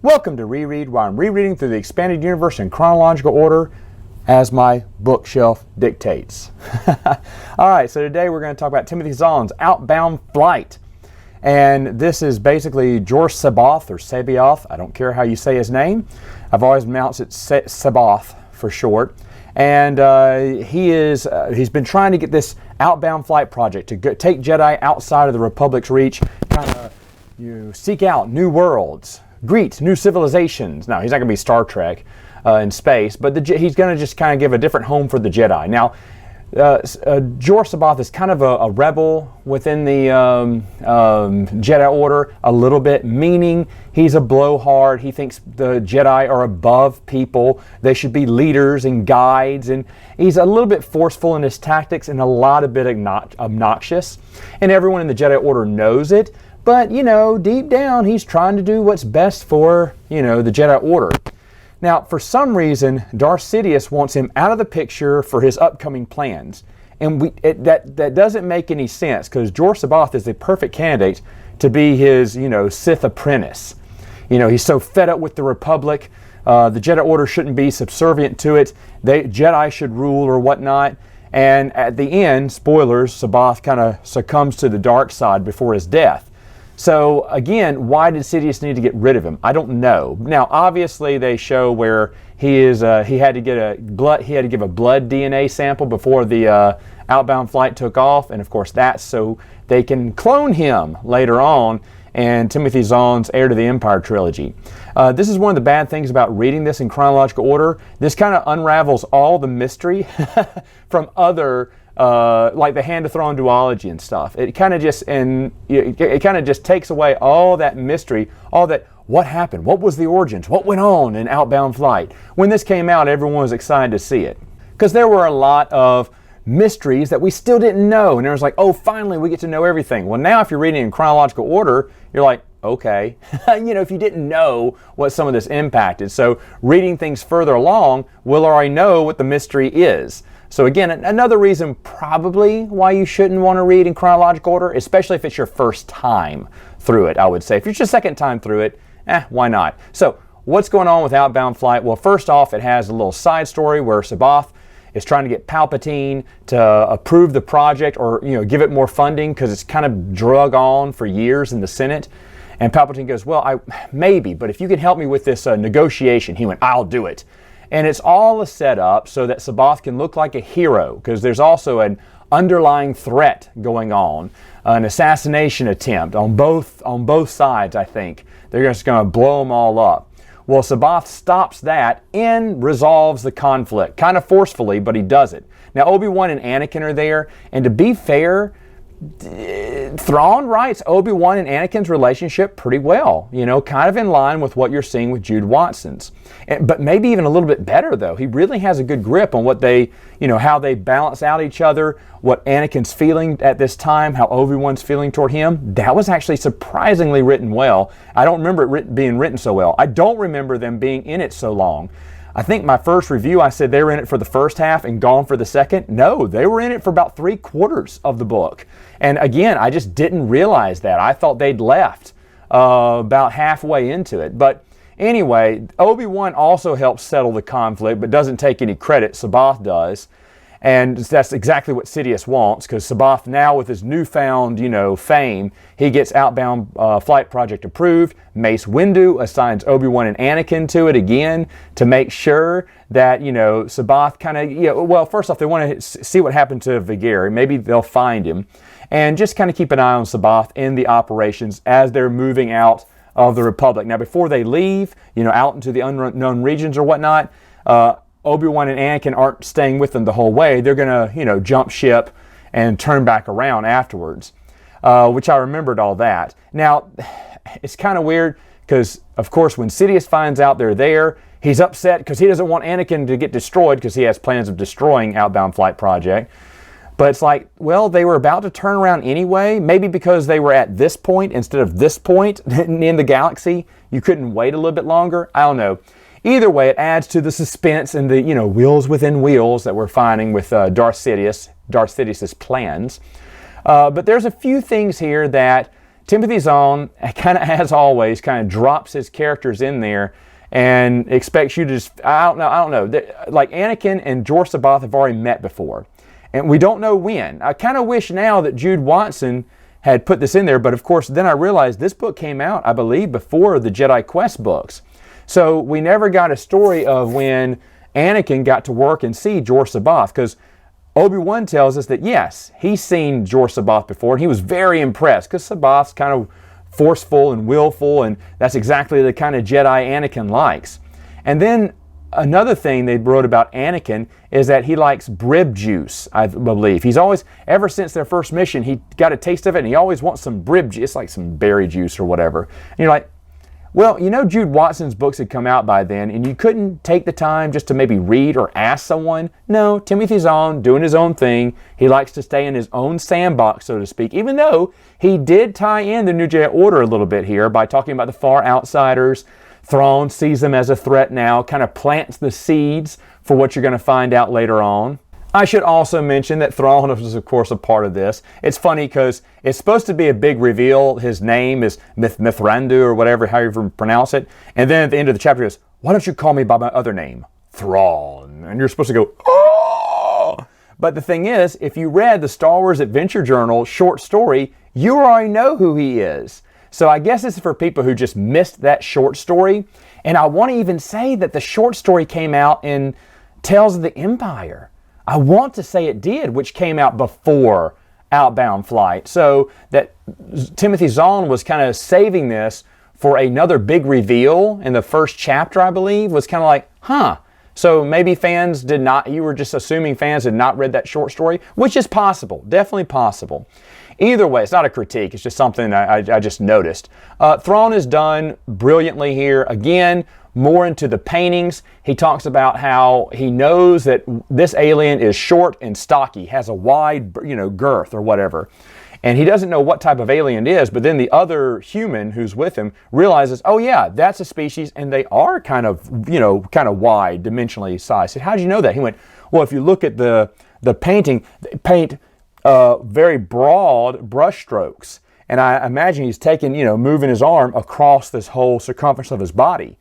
Welcome to Reread, where I'm rereading through the expanded universe in chronological order as my bookshelf dictates. Alright, so today we're going to talk about Timothy Zahn's Outbound Flight. And this is basically Jorus C'baoth, or C'baoth. I don't care how you say his name. I've always pronounced it C'baoth for short. And he's been trying to get this Outbound Flight project to take Jedi outside of the Republic's reach, kind of seek out new worlds, greet new civilizations. Now, he's not going to be Star Trek in space, but he's going to just kind of give a different home for the Jedi. Now, Jorus C'baoth is kind of a rebel within the Jedi Order a little bit, meaning he's a blowhard. He thinks the Jedi are above people. They should be leaders and guides, and he's a little bit forceful in his tactics and a lot of bit obnoxious. And everyone in the Jedi Order knows it, but, deep down, he's trying to do what's best for, the Jedi Order. Now, for some reason, Darth Sidious wants him out of the picture for his upcoming plans. And that doesn't make any sense, because Jorus C'baoth is the perfect candidate to be his, Sith apprentice. He's so fed up with the Republic. The Jedi Order shouldn't be subservient to it. Jedi should rule or whatnot. And at the end, spoilers, C'baoth kind of succumbs to the dark side before his death. So again, why did Sidious need to get rid of him? I don't know. Now, obviously, they show where he had to give a blood DNA sample before the Outbound Flight took off, and of course that's so they can clone him later on in Timothy Zahn's Heir to the Empire trilogy. This is one of the bad things about reading this in chronological order. This kind of unravels all the mystery from other. Like the Hand of Thrawn duology and stuff. It kind of just takes away all that mystery, all that what happened, what was the origins, what went on in Outbound Flight. When this came out, everyone was excited to see it, because there were a lot of mysteries that we still didn't know, and it was like, oh, finally we get to know everything. Well, now if you're reading in chronological order, you're like, okay, if you didn't know what some of this impacted. So reading things further along, we'll already know what the mystery is. So again, another reason probably why you shouldn't want to read in chronological order, especially if it's your first time through it, I would say. If it's your second time through it, why not? So what's going on with Outbound Flight? Well, first off, it has a little side story where C'baoth is trying to get Palpatine to approve the project or give it more funding, because it's kind of drug on for years in the Senate. And Palpatine goes, well, maybe, but if you can help me with this negotiation, he went, I'll do it. And it's all a setup so that C'baoth can look like a hero, because there's also an underlying threat going on, an assassination attempt on both sides, I think. They're just going to blow them all up. Well, C'baoth stops that and resolves the conflict, kind of forcefully, but he does it. Now, Obi-Wan and Anakin are there, and to be fair, Thrawn writes Obi-Wan and Anakin's relationship pretty well, kind of in line with what you're seeing with Jude Watson's. But maybe even a little bit better, though. He really has a good grip on what they, how they balance out each other, what Anakin's feeling at this time, how Obi-Wan's feeling toward him. That was actually surprisingly written well. I don't remember it being written so well. I don't remember them being in it so long. I think my first review, I said they were in it for the first half and gone for the second. No, they were in it for about 3/4 of the book. And again, I just didn't realize that. I thought they'd left about halfway into it. But anyway, Obi-Wan also helps settle the conflict, but doesn't take any credit. C'baoth does. And that's exactly what Sidious wants, because C'baoth now, with his newfound, fame, he gets Outbound Flight Project approved. Mace Windu assigns Obi-Wan and Anakin to it again to make sure that, C'baoth kind of, well, first off, they want to see what happened to Vigeri. Maybe they'll find him. And just kind of keep an eye on C'baoth in the operations as they're moving out of the Republic. Now, before they leave, out into the unknown regions or whatnot, Obi-Wan and Anakin aren't staying with them the whole way. They're going to, jump ship and turn back around afterwards, which I remembered all that. Now, it's kind of weird because, of course, when Sidious finds out they're there, he's upset because he doesn't want Anakin to get destroyed, because he has plans of destroying Outbound Flight Project. But it's like, well, they were about to turn around anyway. Maybe because they were at this point instead of this point in the galaxy, you couldn't wait a little bit longer. I don't know. Either way, it adds to the suspense and the, wheels within wheels that we're finding with Darth Sidious's plans. But there's a few things here that Timothy Zahn, kind of as always, kind of drops his characters in there and expects you to just, I don't know. Like Anakin and Jorus have already met before. And we don't know when. I kind of wish now that Jude Watson had put this in there, but of course then I realized this book came out, I believe, before the Jedi Quest books. So we never got a story of when Anakin got to work and see Jorus, because Obi-Wan tells us that, yes, he's seen Jorus before, and he was very impressed, because Sabath's kind of forceful and willful, and that's exactly the kind of Jedi Anakin likes. And then another thing they wrote about Anakin is that he likes brib juice, I believe. He's always, ever since their first mission, he got a taste of it, and he always wants some brib juice. It's like some berry juice or whatever. And you're like, well, you know, Jude Watson's books had come out by then, and you couldn't take the time just to maybe read or ask someone. No, Timothy Zahn doing his own thing. He likes to stay in his own sandbox, so to speak, even though he did tie in the New Jedi Order a little bit here by talking about the far outsiders. Thrawn sees them as a threat now, kind of plants the seeds for what you're going to find out later on. I should also mention that Thrawn was, of course, a part of this. It's funny because it's supposed to be a big reveal. His name is Mithrandu or whatever, however you pronounce it. And then at the end of the chapter, he goes, why don't you call me by my other name, Thrawn? And you're supposed to go, oh! But the thing is, if you read the Star Wars Adventure Journal short story, you already know who he is. So I guess this is for people who just missed that short story. And I want to even say that the short story came out in Tales of the Empire. I want to say it did, which came out before Outbound Flight. So that Timothy Zahn was kind of saving this for another big reveal in the first chapter, I believe, was kind of like, huh. So maybe fans did not, you were just assuming fans had not read that short story, which is possible, definitely possible. Either way, it's not a critique, it's just something I just noticed. Thrawn is done brilliantly here. Again, more into the paintings. He talks about how he knows that this alien is short and stocky, has a wide, girth or whatever. And he doesn't know what type of alien it is, but then the other human who's with him realizes, oh yeah, that's a species, and they are kind of wide, dimensionally sized. I said, how did you know that? He went, well, if you look at the painting, they paint very broad brush strokes. And I imagine he's taking, moving his arm across this whole circumference of his body.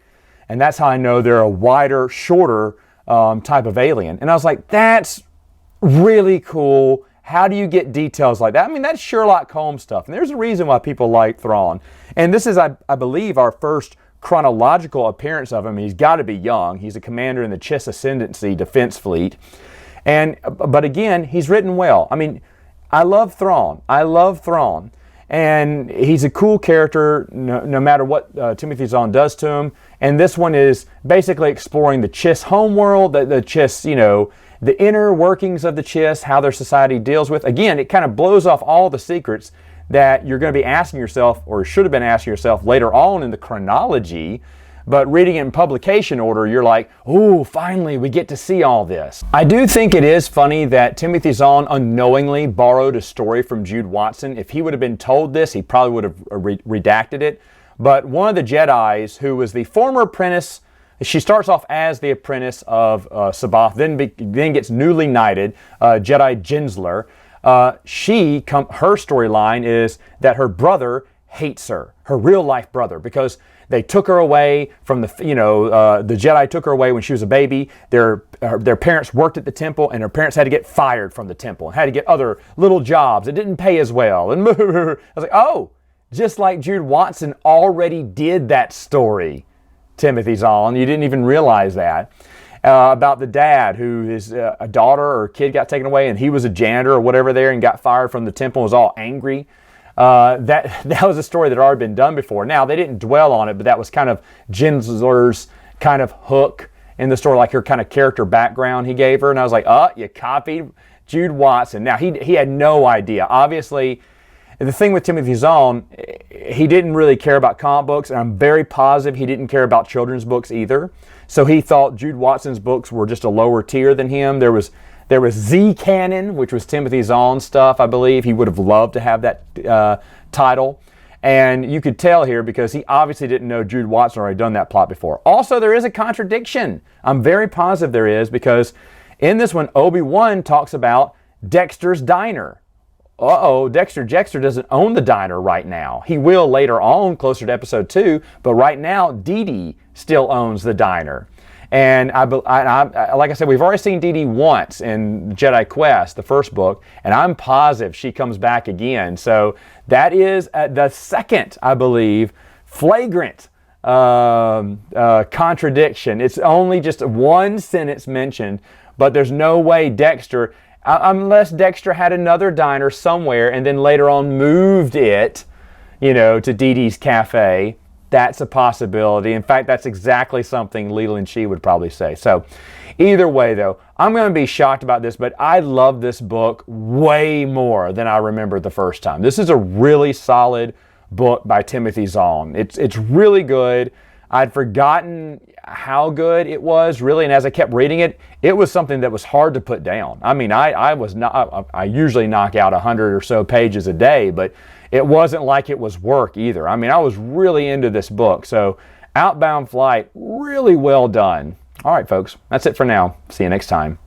And that's how I know they're a wider, shorter type of alien. And I was like, that's really cool. How do you get details like that? I mean, that's Sherlock Holmes stuff. And there's a reason why people like Thrawn. And this is, I believe, our first chronological appearance of him. He's got to be young. He's a commander in the Chiss Ascendancy Defense Fleet. But again, he's written well. I mean, I love Thrawn. And he's a cool character no matter what Timothy Zahn does to him. And this one is basically exploring the Chiss homeworld, the Chiss, the inner workings of the Chiss, how their society deals with. Again, it kind of blows off all the secrets that you're going to be asking yourself, or should have been asking yourself later on in the chronology. But reading it in publication order, you're like, oh, finally, we get to see all this. I do think it is funny that Timothy Zahn unknowingly borrowed a story from Jude Watson. If he would have been told this, he probably would have redacted it. But one of the Jedis, who was the former apprentice, she starts off as the apprentice of Sabath, then gets newly knighted, Jedi Jinsler. Her storyline is that her brother hates her real life brother, because they took her away from the Jedi took her away when she was a baby. Their parents worked at the temple, and her parents had to get fired from the temple and had to get other little jobs that didn't pay as well. And I was like, oh, just like Jude Watson already did that story, Timothy Zahn. You didn't even realize that. About the dad who his a daughter or kid got taken away, and he was a janitor or whatever there and got fired from the temple and was all angry. That was a story that had already been done before. Now, they didn't dwell on it, but that was kind of Jinsler's kind of hook in the story, like her kind of character background he gave her. And I was like, you copied Jude Watson. Now, he had no idea. Obviously, the thing with Timothy Zahn, he didn't really care about comic books, and I'm very positive he didn't care about children's books either. So he thought Jude Watson's books were just a lower tier than him. There was Z Canon, which was Timothy Zahn's stuff, I believe. He would have loved to have that title. And you could tell here because he obviously didn't know Jude Watson already done that plot before. Also, there is a contradiction. I'm very positive there is, because in this one, Obi-Wan talks about Dexter's Diner. uh-oh, Dexter Jettster doesn't own the diner right now. He will later on, closer to episode 2, but right now, Dee Dee still owns the diner. And like I said, we've already seen Dee Dee once in Jedi Quest, the first book, and I'm positive she comes back again. So that is the second, I believe, flagrant contradiction. It's only just one sentence mentioned, but there's no way Dexter, unless Dexter had another diner somewhere and then later on moved it, to Dee Dee's Cafe. That's a possibility. In fact, that's exactly something Leland Shee would probably say. So either way, though, I'm going to be shocked about this, but I love this book way more than I remembered the first time. This is a really solid book by Timothy Zahn. It's really good. I'd forgotten how good it was, really, and as I kept reading it, it was something that was hard to put down. I mean, I usually knock out 100 or so pages a day, but it wasn't like it was work either. I mean, I was really into this book. So, Outbound Flight, really well done. All right, folks, that's it for now. See you next time.